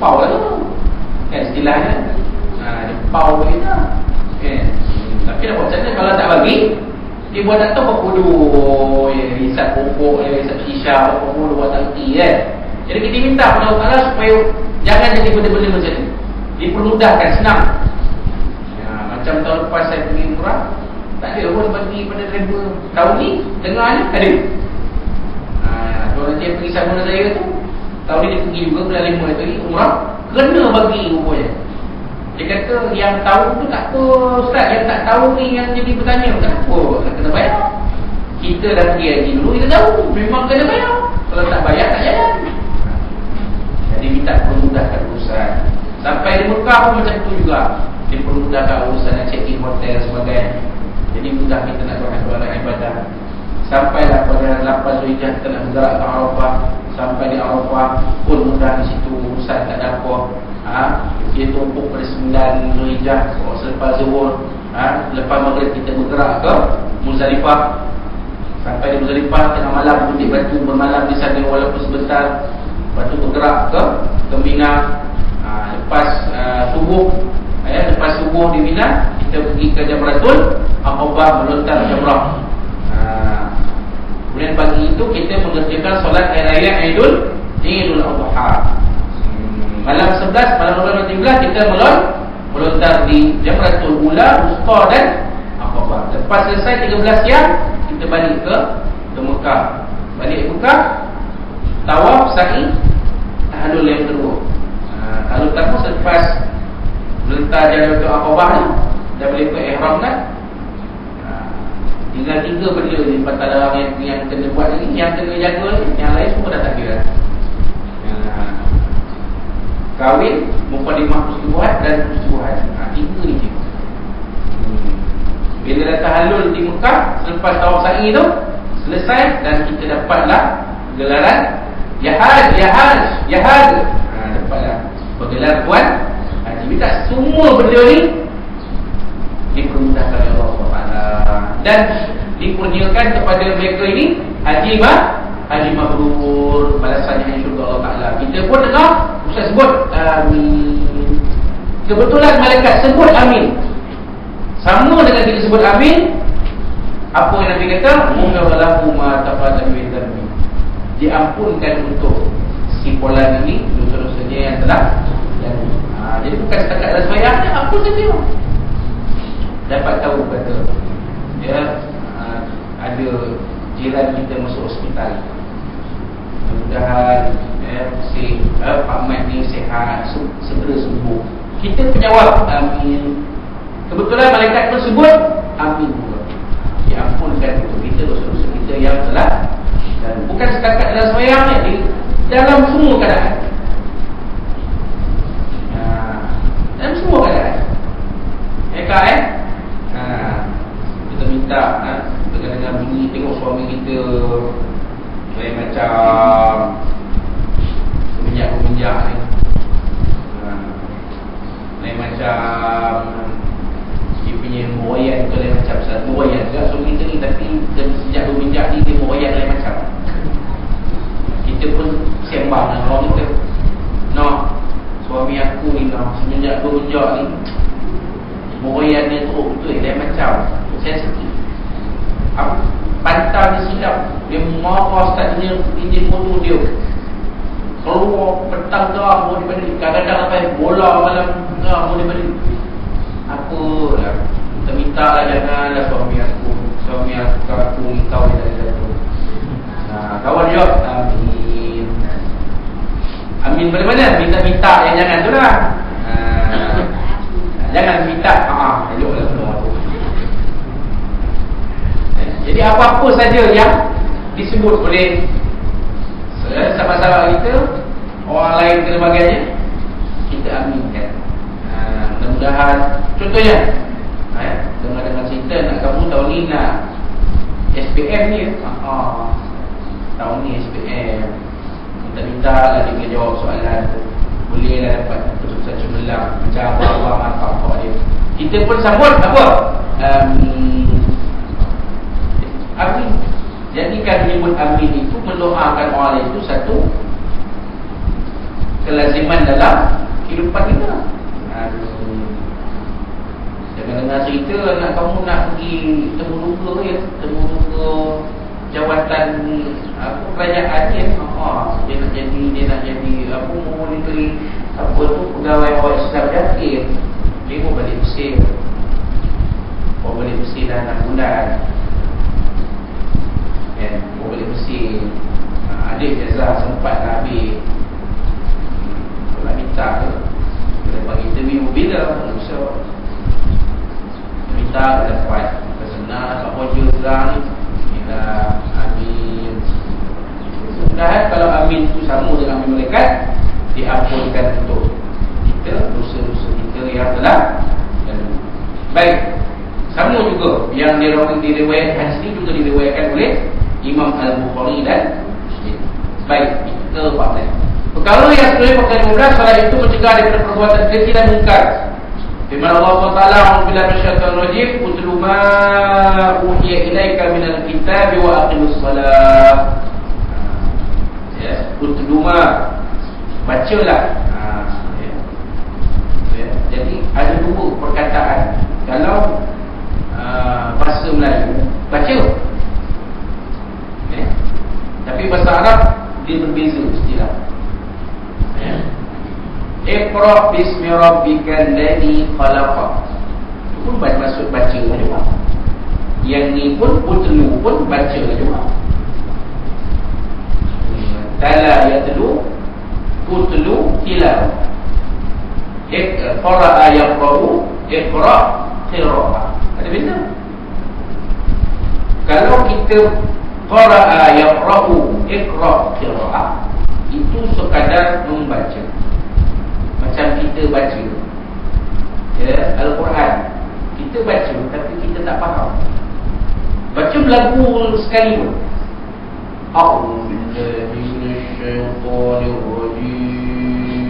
pau lah tu kan istilahnya. Dia pau kita kan. Tapi nak buat macam mana kalau tak bagi, dia buat tak tahu berkudu, hisap pokok, hisap shisha, berkudu buat tak reti kan. Jadi kita minta kepada Allah Ta'ala supaya jangan jadi benda-benda macam ni, dipermudahkan, senang. Macam tahun lepas saya pergi umrah, tak ada pun bagi pada driver. Tahun ni dengar ni ada. Kalau dia pergi sama dengan saya tu, tahun ni dia pergi juga bulan 5 tu pergi umrah, kena bagi rupanya. Dia kata yang tahu tu tak apa Ustaz, yang tak tahu ni yang jadi bertanya. Kenapa kena bayar? Kita dah pergi haji dulu, kita tahu memang kena bayar. Kalau tak bayar tak jalan. Jadi minta permudahkan urusan. Sampai di Mekah pun macam tu juga, dipermudahkan urusan nak check in hotel sebagainya. Jadi mudah kita nak buat ibadah. Sampailah pada 8 Zulhijjah kita nak bergerak ke Arafah. Sampai di Arafah pun mudah di situ, urusan tak ada apa. Dia tumpuk pada 9 Zulhijjah selepas zuhur. Lepas maghrib kita bergerak ke Muzdalifah. Sampai di Muzdalifah tengah malam putih batu bermalam di sana walaupun sebentar. Lepas tu bergerak ke Mina. Lepas subuh, lepas subuh di Mina kita pergi ke Jamratul Aqabah melontar jamrah. Kemudian pagi itu kita mengerjakan solat hari raya Idul Adha. Malam 11, malam 12 kita melontar di Jamratul Ula, Wusta dan Aqabah. Lepas selesai 13 siang kita balik ke Mekah. Balik ke Mekah, tawaf sa'i tahlul yang kedua. Tahlul pertama selepas melontar Jamratul Aqabah ni dah boleh ke ihram kan. Tinggal 3 benda ni patah yang kena buat ni, yang kena jaga ni, yang lain semua dah tak kira. Kahwin, mukadimah persetubuhan dan persetubuhan. 3 ni je. Bila dah tahallul di Mekah, selepas tawaf sa'i tu selesai dan kita dapatlah gelaran Ya Haj. Dapatlah bergelar puan haji. Minta semua benda ni dipermudahkan oleh Allah SWT dan dikurniakan kepada mereka ini haji mabrur, balasannya insya Allah Ta'ala. Kita pun dengar Ustaz sebut amin. Kebetulan malaikat sebut amin, sama dengan kita sebut amin. Apa yang Nabi kata? Mughfalahu ma taqaddama min dhanbi. Diampunkan untuk si fulan ini dosa-dosanya yang telah lalu. Jadi bukan setakat dalam sembahyang, apa saja. Dapat tahu kata ada jiran kita masuk hospital, mudah-mudahan si Pak Mat ni sihat, segera sembuh. Kita menjawab amin. Kebetulan malaikat pun sebut amin juga. Diampunkan untuk kita dosa-dosa kita yang telah, dan bukan setakat dalam sembahyang ni, di dalam semua keadaan. Dalam semua keadaan. Kita minta kita dengar bunyi, tengok suami kita lain macam semenjak ni, lain macam dia punya merayan tu lain macam satu merayan juga suami kita ni, tapi sejak berminjak ni dia merayan lain macam. Kita pun sembang dengan orang kita, suami aku ni semenjak berminjak ni merayan dia teruk betul, lain macam sensitif. Pantal dia silap, dia marah start injin motor dia keluar petang gerah mau dibalik, kadang-kadang sampai bola malam gerah mau dibalik. Apalah, kita minta lah janganlah suami aku kau yang dah jatuh. Kawan jawab amin. Amin mana-mana, minta yang jangan tu lah. Jangan minta eloklah semua tu. Jadi apa-apa saja yang disebut oleh sahabat-sahabat kita, orang lain dan sebagainya, kita aminkan. Mudah-mudahan, contohnya dengar cerita nak kamu tahun ni nak SPM ni, tahun ni SPM, minta lah dia boleh jawab soalan tu, boleh lah dapat keputusan cemerlang macam apa dia. Kita pun sambut apa? Amin. Jadikan menyebut amin itu, mendoakan orang lain itu satu kelaziman dalam kehidupan kita. Jangan dengar cerita anak kamu nak pergi temu duka ya, temu duka jawatan kerajaan ni. Dia nak jadi apa, military apa tu, pegawai awal Islam Jakir. Dia pun balik Mesir. Balik Mesir dah 6 bulan. Balik Mesir. Adik Jazah sempat dah habis. Kalau minta ke, dia bagi interview bila usah minta dapat. Senang tak boleh sekarang ni. Bila amin. Sudah kalau amin tu sama dengan amin malaikat, diampunkan untuk kita dosa-dosa kita yang telah lalu. Baik. Sama juga yang diriwayatkan sini juga diriwayatkan oleh Imam Al-Bukhari dan Muslim. Baik, kita faham. Perkara yang sebenarnya perkara 15, salah itu mencegah daripada perbuatan keji dan mungkar. Firman Allah SWT, "A'udzubillahi minasyaitonir rajim, utlu ma uhiya ilaika minal kitabi wa aqimus shalah." Ya, utlu ma, bacalah. Jadi ada dua perkataan kalau bahasa Melayu baca, tapi bahasa Arab dia berbeza istilah. Iqra bismi rabbikal ladzi khalaq. Itu pun maksud baca juga. Yang ni pun utlu pun baca juga. Tala yatlu, utlu tilawah. Qara'a yaqra'u, iqra qira'ah. Ada beza. Kalau kita qara'a yaqra'u, iqra qira'ah, itu sekadar membaca. Macam kita baca Al-Quran, kita baca tapi kita tak faham. Baca berlagu sekali pun. A'udzubillahi minasyaitonir rajim.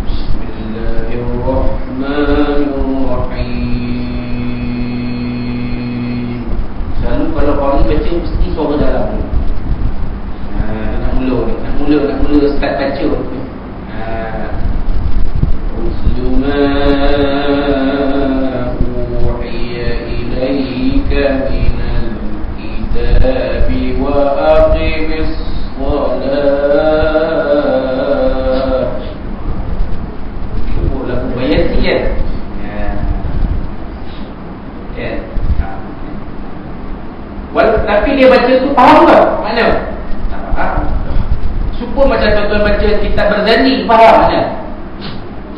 Bismillahirrahmanirrahim. Selalu kalau orang baca mesti suara dalam ni. Nak mula start baca. Uslu ma uhiya ilaika minal kitabi wa aqimis salat. Cuba lagu bayati kan? Tapi dia baca tu faham tak? Mana? Tak faham. Supaya macam tuan-tuan baca kitab Barzani, faham mana?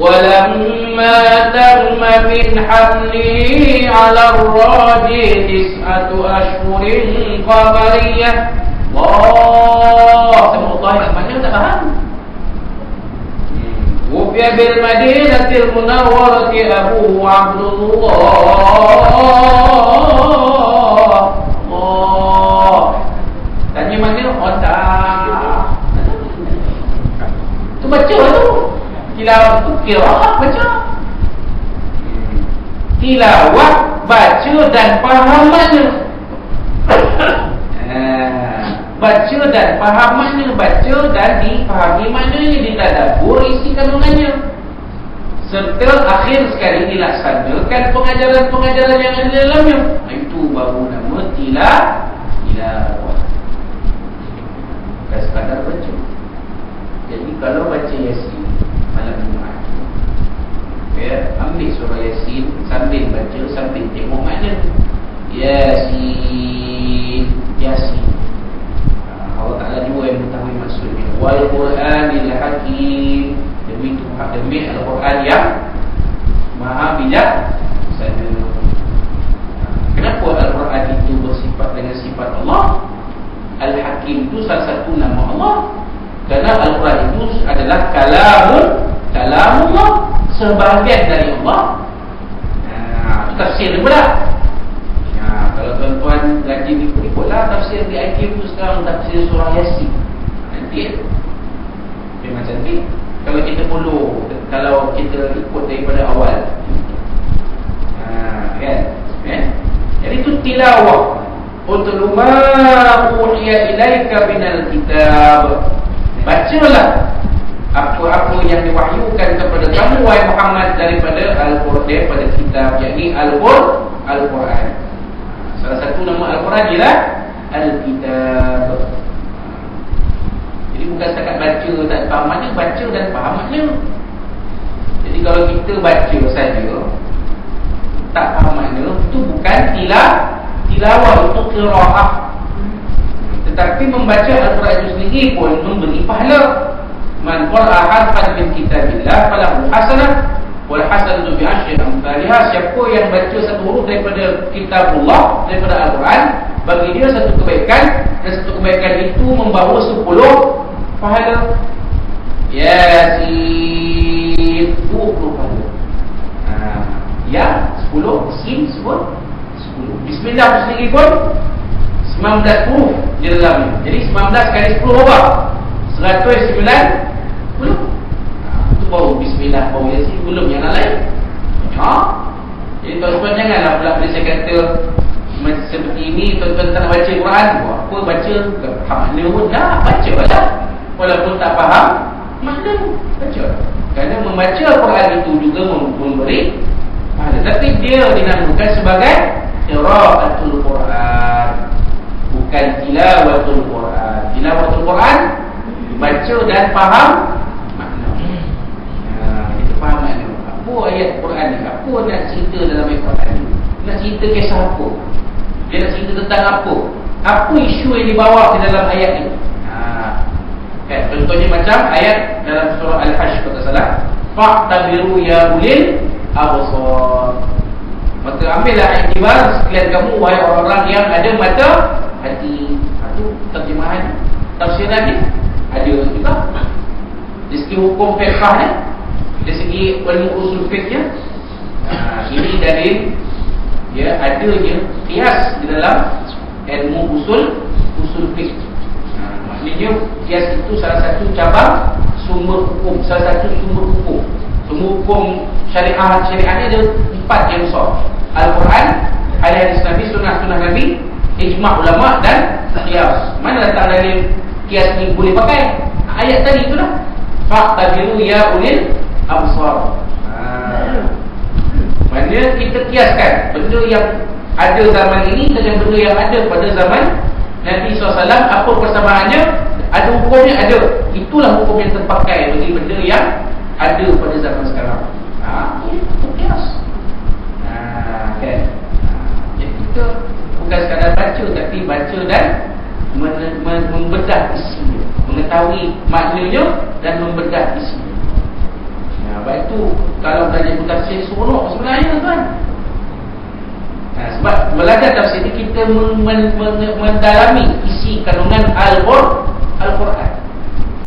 Walamma tamma min hamli ala ar-radi tis'atu ashhurin qamariyah. Allah, sama Allah yang mana tak faham? Wufiya bil madinatil munawwarati Abu Abdullah. Tanya mana? Otak. Tu baca tu. Tilawah tu qiraah baca. Tilawah baca dan faham mana. Baca dan faham mana. Baca dan difahami maknanya, ditadabbur isi kandungannya, serta akhir sekali dilaksanakan pengajaran-pengajaran yang ada dalamnya. Itu baru nama tilawah. Bukan sekadar baca. Jadi kalau baca Yasin malam Jumaat, ambil surah Yasin sambil baca, sambil tengok makna. Yasin Allah Ta'ala juga yang mengetahui maksudnya. Wal Quranil Hakim, demi Al-Quran yang Maha bijaksana. Kenapa Al-Quran itu bersifat dengan sifat Allah? Al-Hakim itu salah satu nama Allah. Kerana Al-Quran itu adalah kalamullah, sebahagian dari Allah. Itu tafsir dia pula. Kalau tuan-tuan gaji ikutlah tafsir di IQ itu sekarang, tafsir surah Yasin. Nanti memang cantik. Kalau kita follow, kalau kita ikut daripada awal, kan? Jadi itu tilawah. Utlu ma uhiya ilaika minal kitab. bacalah apa-apa yang diwahyukan kepada kamu wahai Muhammad daripada Al-Quran, daripada kitab, yakni Al-Quran. Salah satu nama Al-Quran ialah Al-Kitab. Jadi bukan setakat baca tak faham makna, baca dan faham makna. Jadi kalau kita baca saja tak faham makna, itu bukan tilawah, itu qiraah. Tetapi membaca Al-Quran itu sendiri pun memberi pahala. Man qara'a harfan min kitabillah falahu hasanah wal hasanatu bi asyri amsalha. Siapa yang baca satu huruf daripada kitabullah, daripada Al-Quran, bagi dia satu kebaikan, dan satu kebaikan itu membawa 10 pahala. Yasin 20 pahala. Ya 10, sin 10. Bismillah sendiri pun 19 huruf di dalamnya. Jadi 19 kali 10 berapa? 190. Itu baru bismillah, baru yasin, belum yang lain. Jadi tuan-tuan janganlah pula bila saya kata seperti ini, tuan-tuan tak nak baca Quran, apa baca makna pun dah baca lah. Walaupun tak faham makna, baca. Kerana membaca Quran itu juga memberi pahala. Tapi dia dinamakan sebagai qiraatul Quran, bukan tilawatul Quran. Tilawatul Quran baca dan faham makna. Kita faham makna. Apa ayat Quran ni? Apa nak cerita dalam ayat Quran ni? Nak cerita kisah apa? Dia nak cerita tentang apa? Apa isu yang dibawa di dalam ayat ni? Kan, contohnya macam ayat dalam surah Al-Hajj kata salah, fa'tabiru ya ulil absar. Maka ambillah iktibar sekalian kamu wahai orang-orang yang ada mata hati. Itu terjemahan tafsiran ni. Ada juga dari segi hukum fiqhnya, dari segi ilmu usul fiqhnya. Ini dari adanya qiyas di dalam ilmu usul fiqh. Maknanya qiyas itu salah satu cabang sumber hukum, salah satu sumber hukum. Sumber hukum syariah ni ada 4 yang besar: Al-Quran, hadis Nabi, sunnah Nabi, ijma' ulama dan qiyas. Mana datang dari qiyas ni boleh pakai? Ayat tadi tu dah. Fa'tabiru ya ulil absar. Mana kita kiaskan benda yang ada zaman ini dengan benda yang ada pada zaman Nabi SAW, apa persamaannya? Ada hukumnya, ada. Itulah hukum yang terpakai bagi benda yang ada pada zaman sekarang. Itu kias. Kan? Jadi kita bukan sekadar baca, tapi baca dan membedah isinya, mengetahui maknanya dan membedah isinya. Sebab itu kalau belajar tafsir seronok sebenarnya tuan. Sebab belajar tafsir ini kita mendalami isi kandungan Al-Quran